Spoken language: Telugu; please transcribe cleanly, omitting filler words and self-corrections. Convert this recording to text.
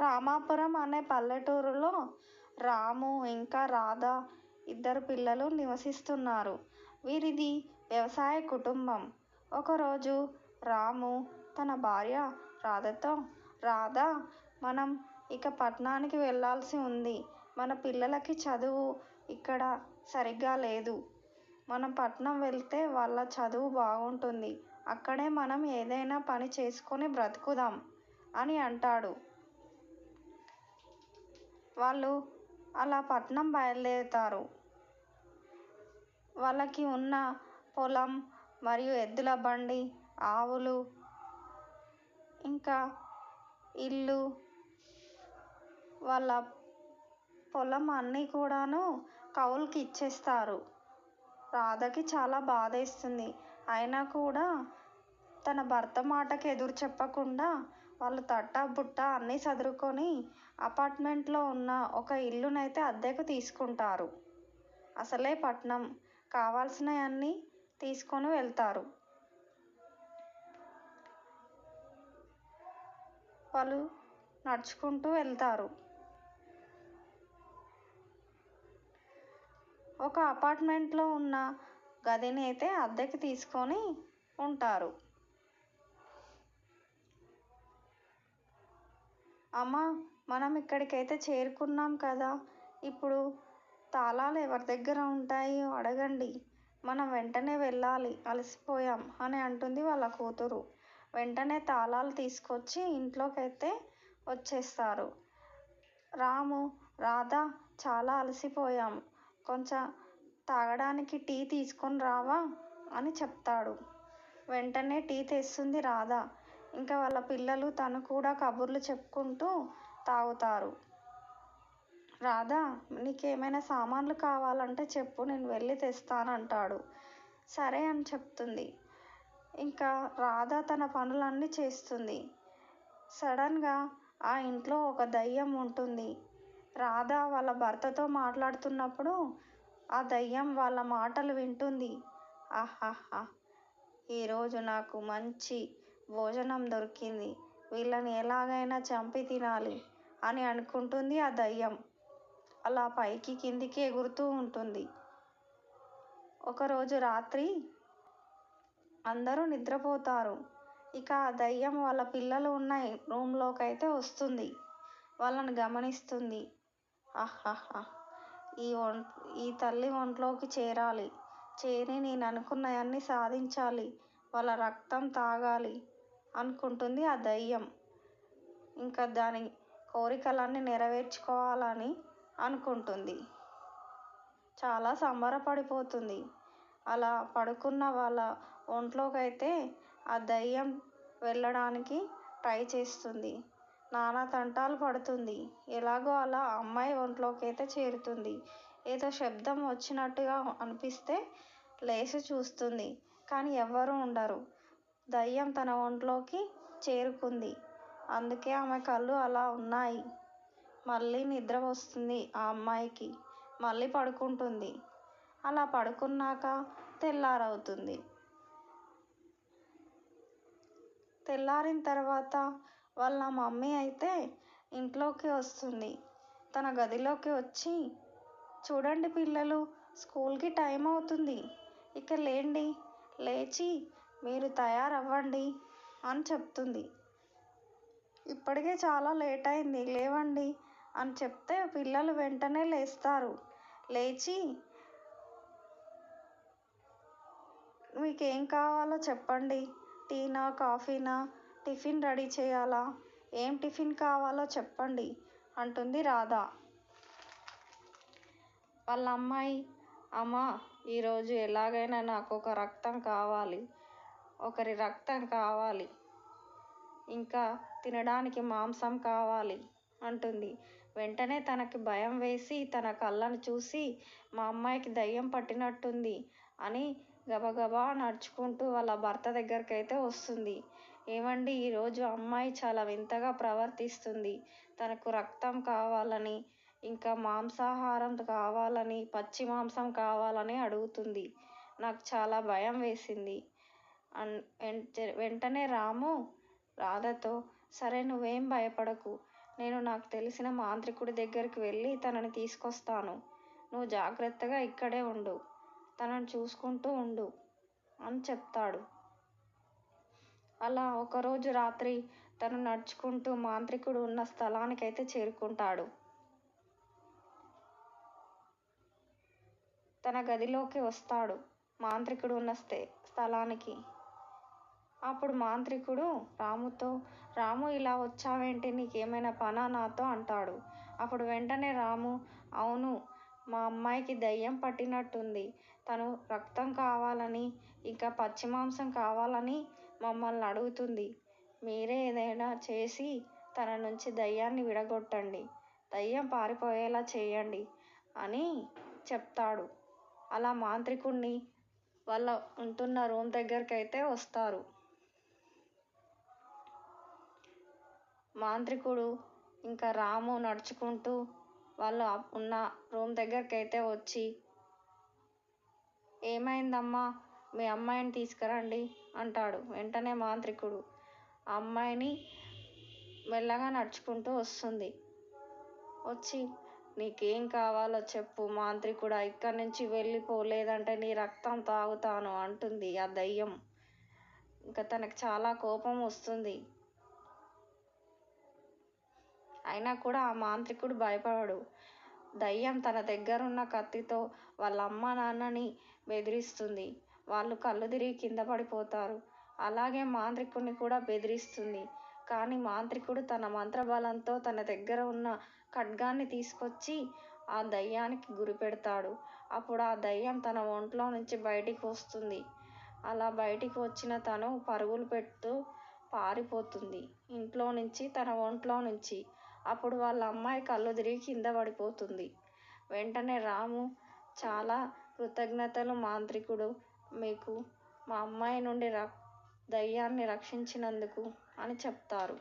రామాపురం అనే పల్లెటూరులో రాము ఇంకా రాధ ఇద్దరు పిల్లలు నివసిస్తున్నారు. వీరిది వ్యవసాయ కుటుంబం. ఒకరోజు రాము తన భార్య రాధతో, రాధా, మనం ఇక పట్నానికి వెళ్ళాల్సి ఉంది. మన పిల్లలకి చదువు ఇక్కడ సరిగ్గా లేదు. మనం పట్నం వెళ్తే వాళ్ళ చదువు బాగుంటుంది. అక్కడే మనం ఏదైనా పని చేసుకొని బ్రతుకుదాం అని అంటాడు. వాళ్ళు అలా పట్నం బయలుదేరుతారు. వాళ్ళకి ఉన్న పొలం మరియు ఎద్దుల బండి, ఆవులు, ఇంకా ఇల్లు, వాళ్ళ పొలం అన్నీ కూడాను కౌలుకి ఇచ్చేస్తారు. రాధకి చాలా బాధేస్తుంది. అయినా కూడా తన భర్త మాటకి ఎదురు చెప్పకుండా వాళ్ళు తట్టా బుట్ట అన్నీ సదురుకొని అపార్ట్మెంట్లో ఉన్న ఒక ఇల్లునైతే అద్దెకు తీసుకుంటారు. అసలే పట్నం, కావాల్సినవన్నీ తీసుకొని వెళ్తారు. వాళ్ళు నడుచుకుంటూ వెళ్తారు. ఒక అపార్ట్మెంట్లో ఉన్న గదిని అయితే అద్దెకి తీసుకొని ఉంటారు. అమ్మ, మనం ఇక్కడికైతే చేరుకున్నాం కదా, ఇప్పుడు తాళాలు ఎవరి దగ్గర ఉంటాయో అడగండి, మనం వెంటనే వెళ్ళాలి, అలసిపోయాం అని అంటుంది వాళ్ళ కూతురు. వెంటనే తాళాలు తీసుకొచ్చి ఇంట్లోకైతే వచ్చేస్తారు. రాము, రాధ, చాలా అలసిపోయాం, కొంచెం తాగడానికి టీ తీసుకొని రావా అని చెప్తాడు. వెంటనే టీ తెస్తుంది రాధ. ఇంకా వాళ్ళ పిల్లలు తను కూడా కబుర్లు చెప్పుకుంటూ తాగుతారు. రాధ, నీకేమైనా సామాన్లు కావాలంటే చెప్పు, నేను వెళ్ళి తెస్తానంటాడు. సరే అని చెప్తుంది. ఇంకా రాధ తన పనులన్నీ చేస్తుంది. సడన్గా ఆ ఇంట్లో ఒక దయ్యం ఉంటుంది. రాధ వాళ్ళ భర్తతో మాట్లాడుతున్నప్పుడు ఆ దయ్యం వాళ్ళ మాటలు వింటుంది. ఆహాహా, ఈరోజు నాకు మంచి భోజనం దొరికింది, వీళ్ళని ఎలాగైనా చంపి తినాలి అని అనుకుంటుంది ఆ దయ్యం. అలా పైకి కిందికి ఎగురుతూ ఉంటుంది. ఒకరోజు రాత్రి అందరూ నిద్రపోతారు. ఇక ఆ దయ్యం వాళ్ళ పిల్లలు ఉన్న రూమ్లోకి అయితే వస్తుంది. వాళ్ళని గమనిస్తుంది. ఆహాహా, ఈ తల్లి ఒంట్లోకి చేరాలి, చేరి నేను అనుకున్నవన్నీ సాధించాలి, వాళ్ళ రక్తం తాగాలి అనుకుంటుంది ఆ దయ్యం. ఇంకా దాని కోరికలన్నీ నెరవేర్చుకోవాలని అనుకుంటుంది. చాలా సంబరపడిపోతుంది. అలా పడుకున్న వాళ్ళ ఒంట్లోకైతే ఆ దయ్యం వెళ్ళడానికి ట్రై చేస్తుంది. నానా తంటాలు పడుతుంది. ఎలాగో అలా అమ్మాయి ఒంట్లోకి అయితే చేరుతుంది. ఏదో శబ్దం వచ్చినట్టుగా అనిపిస్తే లేచి చూస్తుంది. కానీ ఎవ్వరూ ఉండరు. దయ్యం తన ఒంట్లోకి చేరుకుంది. అందుకే ఆమె కళ్ళు అలా ఉన్నాయి. మళ్ళీ నిద్ర వస్తుంది ఆ అమ్మాయికి. మళ్ళీ పడుకుంటుంది. అలా పడుకున్నాక తెల్లారవుతుంది. తెల్లారిన తర్వాత వాళ్ళ మమ్మీ అయితే ఇంట్లోకి వస్తుంది. తన గదిలోకి వచ్చి, చూడండి పిల్లలు, స్కూల్కి టైం అవుతుంది, ఇక లేండి, లేచి మీరు తయారవ్వండి అని చెప్తుంది. ఇప్పటికే చాలా లేట్ అయింది, లేవండి అని చెప్తే పిల్లలు వెంటనే లేస్తారు. లేచి మీకేం కావాలో చెప్పండి, టీనా, కాఫీనా, టిఫిన్ రెడీ చేయాలా, ఏం టిఫిన్ కావాలో చెప్పండి అంటుంది రాధ. వాళ్ళ అమ్మాయి, అమ్మ, ఈరోజు ఎలాగైనా నాకు ఒకరి రక్తం కావాలి, ఇంకా తినడానికి మాంసం కావాలి అంటుంది. వెంటనే తనకి భయం వేసి తన కళ్ళను చూసి మా అమ్మాయికి దయ్యం పట్టినట్టుంది అని గబగబా నడుచుకుంటూ వాళ్ళ భర్త దగ్గరికి అయితే వస్తుంది. ఏమండి, ఈరోజు అమ్మాయి చాలా వింతగా ప్రవర్తిస్తుంది, తనకు రక్తం కావాలని, ఇంకా మాంసాహారం కావాలని, పచ్చి మాంసం కావాలని అడుగుతుంది. నాకు చాలా భయం వేసింది. వెంటనే రాము రాధతో, సరే, నువ్వేం భయపడకు. నేను నాకు తెలిసిన మాంత్రికుడి దగ్గరికి వెళ్ళి తనని తీసుకొస్తాను. నువ్వు జాగ్రత్తగా ఇక్కడే ఉండు. తనను చూసుకుంటూ ఉండు అని చెప్తాడు. అలా ఒకరోజు రాత్రి తను నడుచుకుంటూ మాంత్రికుడు ఉన్న స్థలానికైతే చేరుకుంటాడు. తన గదిలోకి వస్తాడు మాంత్రికుడు ఉన్న స్థలానికి. అప్పుడు మాంత్రికుడు రాముతో, రాము, ఇలా వచ్చావేంటి? నీకేమైనా పనా నాతో అంటాడు. అప్పుడు వెంటనే రాము, అవును, మా అమ్మాయికి దయ్యం పట్టినట్టుంది. తను రక్తం కావాలని, ఇంకా పచ్చి మాంసం కావాలని మమ్మల్ని అడుగుతుంది. మీరే ఏదైనా చేసి తన నుంచి దయ్యాన్ని విడగొట్టండి, దయ్యం పారిపోయేలా చేయండి అని చెప్తాడు. అలా మాంత్రికుడిని వాళ్ళ ఉంటున్న రూమ్ దగ్గరికి అయితే వస్తారు. మాంత్రికుడు ఇంకా రాము నడుచుకుంటూ వాళ్ళు ఉన్న రూమ్ దగ్గరికి అయితే వచ్చి, ఏమైందమ్మా, మీ అమ్మాయిని తీసుకురండి అంటాడు. వెంటనే మాంత్రికుడు ఆ అమ్మాయిని మెల్లగా నడుచుకుంటూ వస్తుంది. వచ్చి, నీకేం కావాలో చెప్పు మాంత్రికుడా, ఇక్కడి నుంచి వెళ్ళిపో, లేదంటే నీ రక్తం తాగుతాను అంటుంది ఆ దయ్యం. ఇంకా తనకు చాలా కోపం వస్తుంది. అయినా కూడా ఆ మాంత్రికుడు భయపడడు. దయ్యం తన దగ్గరున్న కత్తితో వాళ్ళ అమ్మ నాన్నని బెదిరిస్తుంది. వాళ్ళు కళ్ళు తిరిగి కింద పడిపోతారు. అలాగే మాంత్రికుడిని కూడా బెదిరిస్తుంది. కానీ మాంత్రికుడు తన మంత్రబలంతో తన దగ్గర ఉన్న ఖడ్గాన్ని తీసుకొచ్చి ఆ దయ్యానికి గురి పెడతాడు. అప్పుడు ఆ దయ్యం తన ఒంట్లో నుంచి బయటికి వస్తుంది. అలా బయటికి వచ్చిన తను పరుగులు పెడుతూ పారిపోతుంది ఇంట్లో నుంచి, తన ఒంట్లో నుంచి. అప్పుడు వాళ్ళ అమ్మాయి కళ్ళు తిరిగి కింద పడిపోతుంది. వెంటనే రాము, చాలా కృతజ్ఞతలు మాంత్రికుడు, మీకు మా అమ్మాయి నుండి దయ్యాన్ని రక్షించినందుకు అని చెప్తారు.